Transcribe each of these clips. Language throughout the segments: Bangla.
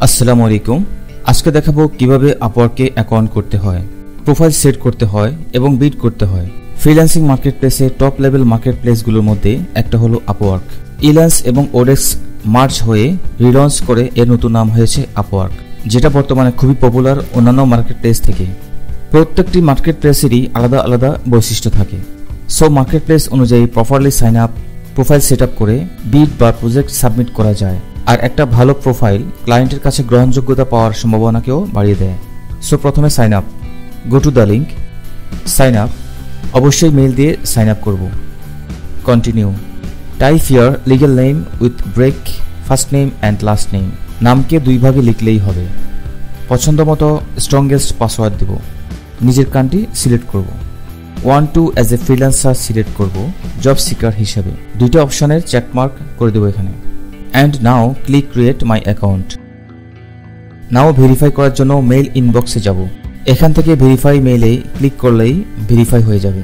আসসালামু আলাইকুম। আজকে দেখাবো কিভাবে আপওয়ার্কে অ্যাকাউন্ট করতে হয়, প্রোফাইল সেট করতে হয় এবং বিড করতে হয়। ফ্রিল্যান্সিং মার্কেটপ্লেসে টপ লেভেল মার্কেটপ্লেসগুলোর মধ্যে একটা হলো আপওয়ার্ক। ইল্যান্স এবং ওডেক্স মার্জ হয়ে রিলঞ্চ করে এর নতুন নাম হয়েছে আপওয়ার্ক, যেটা বর্তমানে খুবই পপুলার অন্যান্য মার্কেটপ্লেস থেকে। প্রত্যেকটি মার্কেটপ্লেসেরই আলাদা আলাদা বৈশিষ্ট্য থাকে। সো মার্কেটপ্লেস অনুযায়ী properly sign up, profile set up করে বিড বা প্রজেক্ট সাবমিট করা যায়। আর একটা ভালো প্রোফাইল ক্লায়েন্টের কাছে গ্রহণযোগ্যতা পাওয়ার সম্ভাবনাকেও বাড়িয়ে দেয়। সো প্রথমে sign up, go to the link, sign up, অবশ্যই মেইল দিয়ে সাইন আপ করব। Continue, type here legal name with break, first name and last name. নামকে দুই ভাগে লিখলেই হবে। পছন্দ মতো স্ট্রংগেস্ট পাসওয়ার্ড দেব। নিজের কান্ট্রি সিলেক্ট করব। 1-2 অ্যাজ এ ফ্রিল্যান্সার সিলেক্ট করব জব সিকার হিসাবে। দুইটা অপশনের চেকমার্ক করে দেবো এখানে। And now click create my account. Now verify করার জন্য মেইল ইনবক্সে যাব। এখান থেকে ভেরিফাই মেইলে ক্লিক করলেই ভেরিফাই হয়ে যাবে।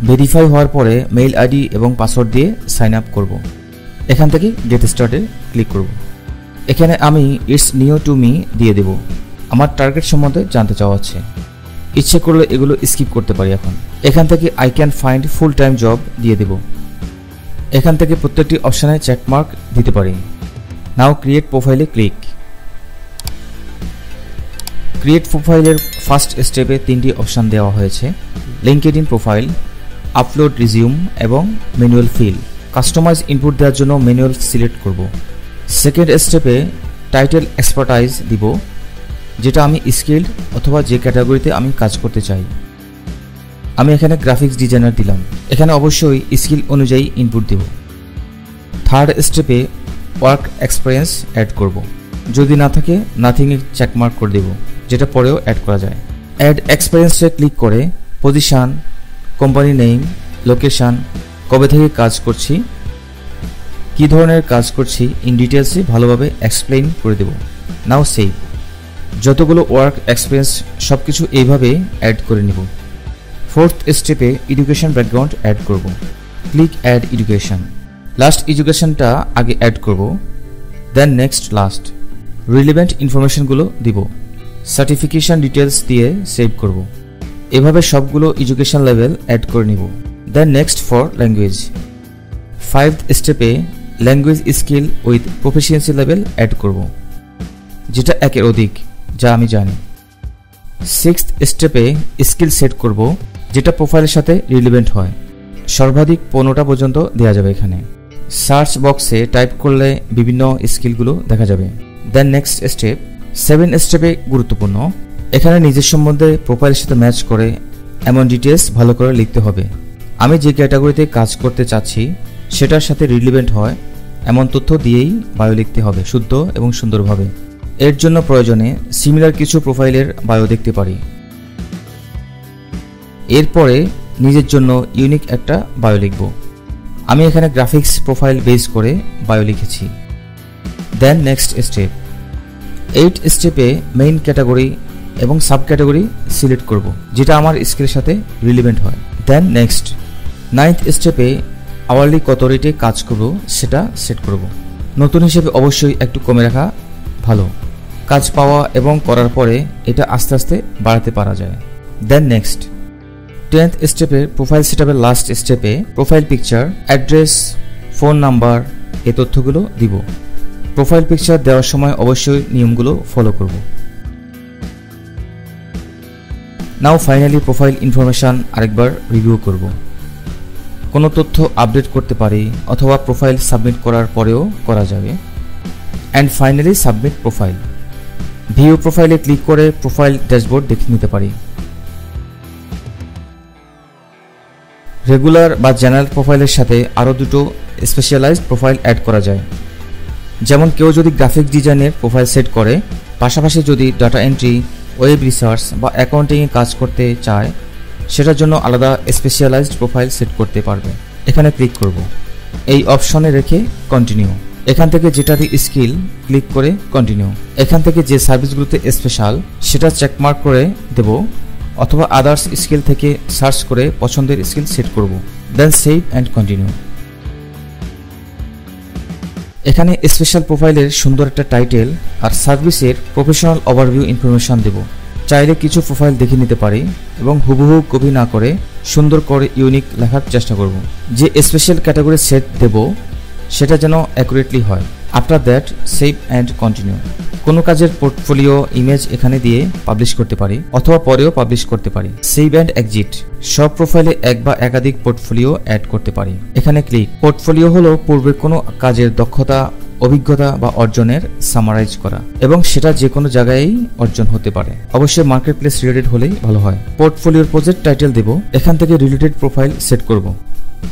ভেরিফাই হওয়ার পরে মেইল আইডি এবং পাসওয়ার্ড দিয়ে সাইন আপ করব। এখান থেকে গেট স্টার্টে ক্লিক করব। এখানে আমি ইটস নিউ টু মি দিয়ে দেব। আমার টার্গেট সম্বন্ধে জানতে চাওয়া হচ্ছে। ইচ্ছে করলে এগুলো স্কিপ করতে পারি। এখন এখান থেকে I can find full time job দিয়ে দেব। এখান থেকে প্রত্যেকটি অপশানে চেকমার্ক দিতে পারি। নাও ক্রিয়েট প্রোফাইলে ক্লিক। ক্রিয়েট প্রোফাইলের ফার্স্ট স্টেপে 3টি অপশান দেওয়া হয়েছে: লিঙ্কডইন প্রোফাইল, আপলোড রিজিউম এবং ম্যানুয়াল ফিল। কাস্টমাইজ ইনপুট দেওয়ার জন্য ম্যানুয়াল সিলেক্ট করব। সেকেন্ড স্টেপে টাইটেল এক্সপার্টাইজ দিব, যেটা আমি স্কিল্ড অথবা যে ক্যাটাগরিতে আমি কাজ করতে চাই। আমি এখানে গ্রাফিক্স ডিজাইনার দিলাম। এখানে অবশ্যই স্কিল অনুযায়ী ইনপুট দেব। থার্ড স্টেপে ওয়ার্ক এক্সপিরিয়েন্স অ্যাড করব। যদি না থাকে নাথিংয়ে চেকমার্ক করে দেব, যেটা পরেও অ্যাড করা যায়। অ্যাড এক্সপিরিয়েন্সে ক্লিক করে পজিশন, কোম্পানি নেম, লোকেশান, কবে থেকে কাজ করছি, কী ধরনের কাজ করছি ইন ডিটেলসে ভালোভাবে এক্সপ্লেইন করে দেব। Now save. যতগুলো ওয়ার্ক এক্সপিরিয়েন্স সব কিছু এইভাবে অ্যাড করে নিব। ফোর্থ স্টেপে এডুকেশন ব্যাকগ্রাউন্ড অ্যাড করব। Click add education. লাস্ট এডুকেশনটা আগে অ্যাড করব, দেন নেক্সট লাস্ট। রিলেভেন্ট ইনফরমেশনগুলো দিব। সার্টিফিকেশন ডিটেলস দিয়ে সেভ করব। এভাবে সবগুলো এডুকেশন লেভেল অ্যাড করে নিব। দেন নেক্সট ফর ল্যাঙ্গুয়েজ। 5th স্টেপে language skill with proficiency level add করব, যেটা 1-এর অধিক, যা আমি জানি। 6th স্টেপে স্কিল সেট করব, যেটা প্রোফাইলের সাথে রিলেভেন্ট হয়। সর্বাধিক 15টা পর্যন্ত দেওয়া যাবে এখানে। সার্চ বক্সে টাইপ করলে বিভিন্ন স্কিলগুলো দেখা যাবে। দেন নেক্সট স্টেপ। 7 স্টেপে গুরুত্বপূর্ণ, এখানে নিজের সম্বন্ধে প্রোফাইলের সাথে ম্যাচ করে এমন ডিটেলস ভালো করে লিখতে হবে। আমি যে ক্যাটাগরিতে কাজ করতে চাচ্ছি সেটার সাথে রিলেভেন্ট হয় এমন তথ্য দিয়েই বায়ো লিখতে হবে, শুদ্ধ এবং সুন্দরভাবে। এর জন্য প্রয়োজনে সিমিলার কিছু প্রোফাইলের বায়ো দেখতে পারি। এরপরে নিজের জন্য ইউনিক একটা বায়ো লিখব। আমি এখানে গ্রাফিক্স প্রোফাইল বেস করে বায়ো লিখেছি। Then next step. 8 স্টেপে মেইন ক্যাটাগরি এবং সাব ক্যাটাগরি সিলেক্ট করব, যেটা আমার স্কিলের সাথে রিলেভেন্ট হয়। দেন নেক্সট 9th স্টেপে আওয়ারলি কত রেটে কাজ করব সেটা সেট করব। নতুন হিসেবে অবশ্যই একটু কমে রাখা ভালো। কাজ পাওয়া এবং করার পরে এটা আস্তে আস্তে বাড়াতে পারা যায়। দেন নেক্সট 10th স্টেপে প্রোফাইল সেটআপের লাস্ট স্টেপে profile picture, address, phone number এই তথ্যগুলো দিব। প্রোফাইল পিকচার দেওয়ার সময় অবশ্যই নিয়মগুলো ফলো করব। নাও ফাইনালি প্রোফাইল ইনফরমেশন আরেকবার রিভিউ করব। কোনো তথ্য আপডেট করতে পারি অথবা প্রোফাইল সাবমিট করার পরেও করা যাবে। And finally submit profile. View প্রোফাইলে ক্লিক করে প্রোফাইল ড্যাশবোর্ড দেখে নিতে পারি। রেগুলার বা জেনারেল প্রোফাইলের সাথে আরও দুটো স্পেশালাইজড প্রোফাইল অ্যাড করা যায়। যেমন কেউ যদি গ্রাফিক্স ডিজাইনের প্রোফাইল সেট করে, পাশাপাশি যদি ডাটা এন্ট্রি, ওয়েব রিসার্চ বা অ্যাকাউন্টিংয়ে কাজ করতে চায়, সেটার জন্য আলাদা স্পেশালাইজড প্রোফাইল সেট করতে পারবে। এখানে ক্লিক করব। এই অপশনে রেখে কন্টিনিউ। এখান থেকে যেটাতে স্কিল ক্লিক করে কন্টিনিউ। এখান থেকে যে সার্ভিসগুলোতে স্পেশাল সেটা চেকমার্ক করে দেব, অথবা আদার্স স্কিল থেকে সার্চ করে পছন্দের স্কিল সেট করব। দেন সেভ অ্যান্ড কন্টিনিউ। এখানে স্পেশাল প্রোফাইলের সুন্দর একটা টাইটেল আর সার্ভিসের প্রফেশনাল ওভারভিউ ইনফরমেশন দেব। চাইলে কিছু প্রোফাইল দেখে নিতে পারি এবং হুবহু কপি না করে সুন্দর করে ইউনিক লেখার চেষ্টা করব। যে স্পেশাল ক্যাটাগরি সেট দেব সেটা যেন অ্যাকুরেটলি হয়। After that save and continue. কোনো কাজের পোর্টফোলিও ইমেজ এখানে দিয়ে পাবলিশ করতে পারি অথবা পরেও পাবলিশ করতে পারি। Save and exit. সব প্রোফাইলে এক বা একাধিক পোর্টফোলিও অ্যাড করতে পারি। এখানে ক্লিক। পোর্টফোলিও হলো পূর্বে কোনো কাজের দক্ষতা, অভিজ্ঞতা বা অর্জনের সামারাইজ করা এবং সেটা যে কোনো জায়গায় অর্জন হতে পারে। অবশ্যই মার্কেট প্লেস রিলেটেড হলেই ভালো হয়। পোর্টফোলিওর প্রজেক্ট টাইটেল দেব। এখান থেকে রিলেটেড প্রোফাইল সেট করব।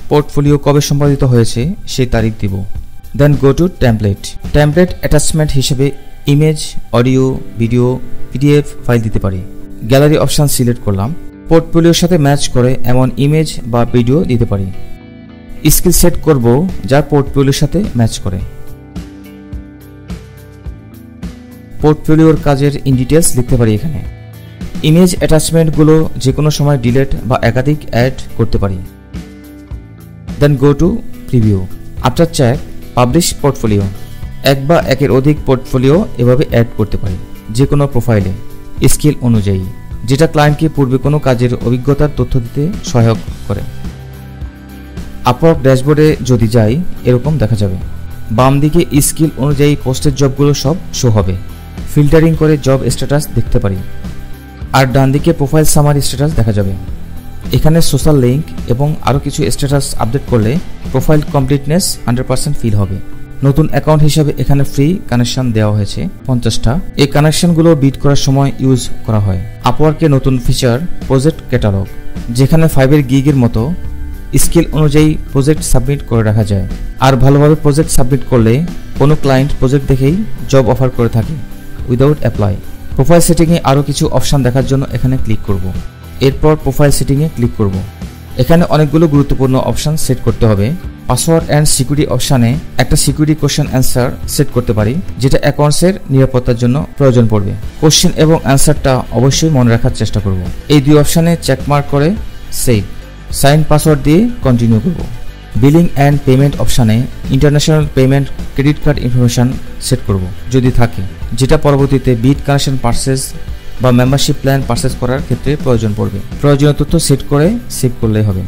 পোর্টফোলিও কবে সম্পাদিত হয়েছে সেই তারিখ দিব। Then go to template. Template attachment হিসেবে image, audio, video, PDF file দিতে পারি। গ্যালারি অপশন সিলেক্ট করলাম। পোর্টফোলিওর সাথে ম্যাচ করে এমন ইমেজ বা ভিডিও দিতে পারি। স্কিল সেট করব যা পোর্টফোলিওর সাথে ম্যাচ করে। পোর্টফোলিওর কাজের ইন ডিটেলস লিখতে পারি এখানে। ইমেজ অ্যাটাচমেন্টগুলো যে কোনো সময় ডিলিট বা একাধিক অ্যাড করতে পারি। Then go to preview. After check publish portfolio. এক বা একের অধিক পোর্টফোলিও এভাবে অ্যাড করতে পারি যে কোনো প্রোফাইলে স্কিল অনুযায়ী, যেটা ক্লায়েন্টকে পূর্বে কোনো কাজের অভিজ্ঞতার তথ্য দিতে সহায়ক করে। আপওয়ার্ক ড্যাশবোর্ডে যদি যাই এরকম দেখা যাবে। বাম দিকে স্কিল অনুযায়ী পোস্টের জবগুলো সব শো হবে। ফিল্টারিং করে জব স্ট্যাটাস দেখতে পারি। আর ডান দিকে প্রোফাইল সামারি স্ট্যাটাস দেখা যাবে। এখানে সোশ্যাল লিঙ্ক এবং আরও কিছু স্ট্যাটাস আপডেট করলে প্রোফাইল কমপ্লিটনেস 100% ফিল হবে। নতুন অ্যাকাউন্ট হিসাবে এখানে ফ্রি কানেকশন দেওয়া হয়েছে 50টা। এই কানেকশনগুলো বিড করার সময় ইউজ করা হয়। আপওয়ার্কে নতুন ফিচার প্রজেক্ট ক্যাটালগ, যেখানে 5 গিগের মতো স্কিল অনুযায়ী প্রজেক্ট সাবমিট করে রাখা যায়। আর ভালোভাবে প্রজেক্ট সাবমিট করলে কোনো ক্লায়েন্ট প্রজেক্ট দেখেই জব অফার করে থাকে উইদাউট অ্যাপ্লাই। প্রোফাইল সেটিংয়ে আরও কিছু অপশান দেখার জন্য এখানে ক্লিক করব। এরপর প্রোফাইল সেটিংয়ে ক্লিক করব। এখানে অনেকগুলো গুরুত্বপূর্ণ অপশান সেট করতে হবে। পাসওয়ার্ড অ্যান্ড সিকিউরিটি অপশানে একটা সিকিউরিটি কোশ্চেন অ্যান্সার সেট করতে পারি, যেটা অ্যাকাউন্টসের নিরাপত্তার জন্য প্রয়োজন পড়বে। কোশ্চেন এবং অ্যান্সারটা অবশ্যই মনে রাখার চেষ্টা করব। এই দুই অপশানে চেকমার্ক করে সেভ। সাইন পাসওয়ার্ড দিয়ে কন্টিনিউ করব। বিলিং অ্যান্ড পেমেন্ট অপশানে international payment credit card information set করব যদি থাকে, যেটা পরবর্তীতে বিট কানেকশন পারচেজ বা মেম্বারশিপ প্ল্যান পারচেজ করার ক্ষেত্রে প্রয়োজন পড়বে। প্রয়োজনীয় তথ্য সেট করে সেভ করলেই হবে।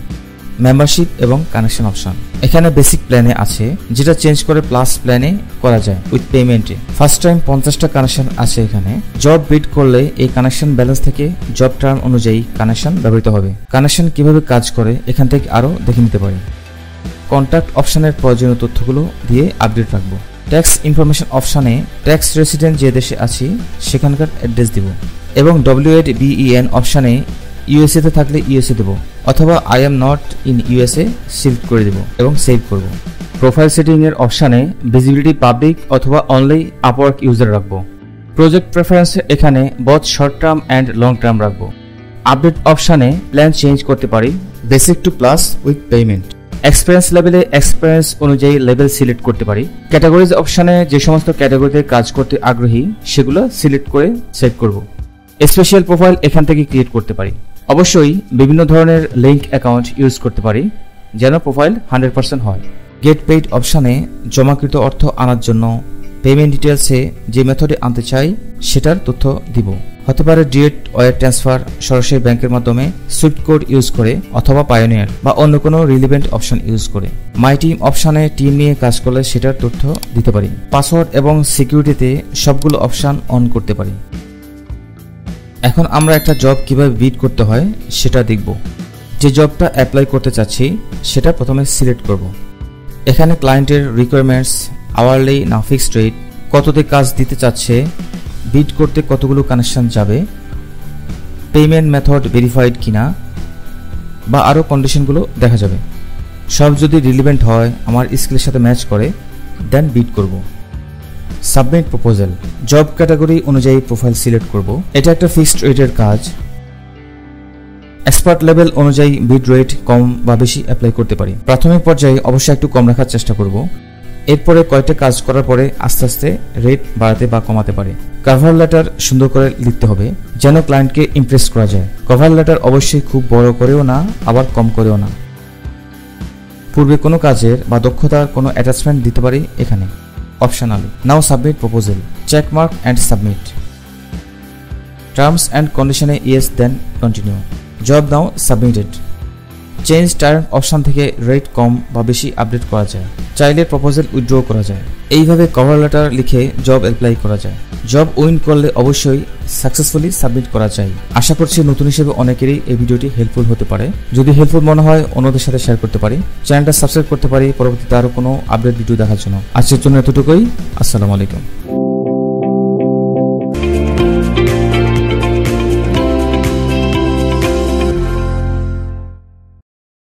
মেম্বারশিপ এবং কানেকশন অপশন এখানে বেসিক প্ল্যানে আছে, যেটা চেঞ্জ করে প্লাস প্ল্যানে করা যায় উইথ পেমেন্টে। ফার্স্ট টাইম 50টা কানেকশন আছে এখানে। জব বিড করলে এই কানেকশন ব্যালেন্স থেকে জব টার্ম অনুযায়ী কানেকশন ব্যবহৃত হবে। কানেকশন কিভাবে কাজ করে এখান থেকে আরও দেখে নিতে পারি। কন্ট্যাক্ট অপশনের প্রয়োজনীয় তথ্যগুলো দিয়ে আপডেট রাখবো। ট্যাক্স ইনফরমেশন অপশানে ট্যাক্স রেসিডেন্ট যে দেশে আছি সেখানকার অ্যাড্রেস দিব এবং W8BEN অপশানে ইউএসএ তে থাকলে ইউএসএ দেব অথবা I am not in USA select করে দেব এবং সেভ করব। প্রোফাইল সেটিং এর অপশানে ভিজিবিলিটি পাবলিক অথবা অনলি আপওয়ার্ক ইউজার রাখবো। প্রজেক্ট প্রেফারেন্স এখানে both short term and long term রাখবো। আপডেট অপশানে প্ল্যান চেঞ্জ করতে পারি basic to plus with payment. Experience লেভেলে এক্সপিরিয়েন্স অনুযায়ী লেভেল সিলেক্ট করতে পারি। ক্যাটাগরিজ অপশানে যে সমস্ত ক্যাটাগরিতে কাজ করতে আগ্রহী সেগুলো সিলেক্ট করে সেট করব। স্পেশাল প্রোফাইল এখান থেকে ক্রিয়েট করতে পারি। অবশ্যই বিভিন্ন ধরনের লিঙ্ক অ্যাকাউন্ট ইউজ করতে পারি যেন প্রোফাইল 100% হয়। গেট পেইড অপশানে জমাকৃত অর্থ আনার জন্য পেমেন্ট ডিটেলসে যে মেথডে আনতে চাই সেটার তথ্য দিব। হতে পারে ডিরেক্ট ওয়্যার ট্রান্সফার সরাসরি ব্যাংকের মাধ্যমে, সুইফট কোড ইউজ করে অথবা পায়োনিয়ার বা অন্য কোনো রিলিভেন্ট অপশন ইউজ করে। মাই টিম অপশানে টিম নিয়ে কাজ করলে সেটার তথ্য দিতে পারি। পাসওয়ার্ড এবং সিকিউরিটিতে সবগুলো অপশান অন করতে পারি। এখন আমরা একটা জব কিভাবে বিড করতে হয় সেটা দেখব। যে জবটা অ্যাপ্লাই করতে চাচ্ছি সেটা প্রথমে সিলেক্ট করব। এখানে ক্লায়েন্টের রিকোয়ারমেন্টস, আওয়ারলি না ফিক্সড রেট, কততে কাজ দিতে চাচ্ছে, বিড করতে কতগুলো কানেকশন যাবে, পেমেন্ট মেথড ভেরিফাইড কিনা বা আরও কন্ডিশনগুলো দেখা যাবে। সব যদি রিলিভেন্ট হয়, আমার স্কিলের সাথে ম্যাচ করে, দেন বিড করব। Submit proposal. জব ক্যাটাগরি অনুযায়ী প্রোফাইল সিলেক্ট করব। এটা একটা ফিক্সড রেটের কাজ। এক্সপার্ট লেভেল অনুযায়ী বিড রেট কম বা বেশি অ্যাপ্লাই করতে পারি। প্রাথমিক পর্যায়ে অবশ্যই একটু কম রাখার চেষ্টা করব। এরপরে কয়েকটা কাজ করার পরে আস্তে আস্তে রেট বাড়াতে বা কমাতে পারে। কভার লেটার সুন্দর করে লিখতে হবে যেন ক্লায়েন্টকে ইমপ্রেস করা যায়। কভার লেটার অবশ্যই খুব বড় করেও না, আবার কম করেও না। পূর্বে কোনো কাজের বা দক্ষতার কোনো অ্যাটাচমেন্ট দিতে পারি এখানে। optionally. Now submit proposal. Check mark and submit. Terms and condition yes, then continue. Job now submitted. Change term option থেকে রেট কম বা বেশি আপডেট করা যায়। চাইলে প্রপোজাল উইথড্র করা যায়। এইভাবে কভার লেটার লিখে জব অ্যাপ্লাই করা যায়। জব উইন করলে অবশ্যই সাকসেসফুলি সাবমিট করা যায়। আশা করছি নতুন হিসেবে অনেকেরই এই ভিডিওটি হেল্পফুল হতে পারে। যদি হেল্পফুল মনে হয় অন্যদের সাথে শেয়ার করতে পারি, চ্যানেলটা সাবস্ক্রাইব করতে পারি পরবর্তীতে আরো কোনো আপডেট ভিডিও দেখার জন্য। আজকের জন্য এতটুকুই। আসসালামু আলাইকুম।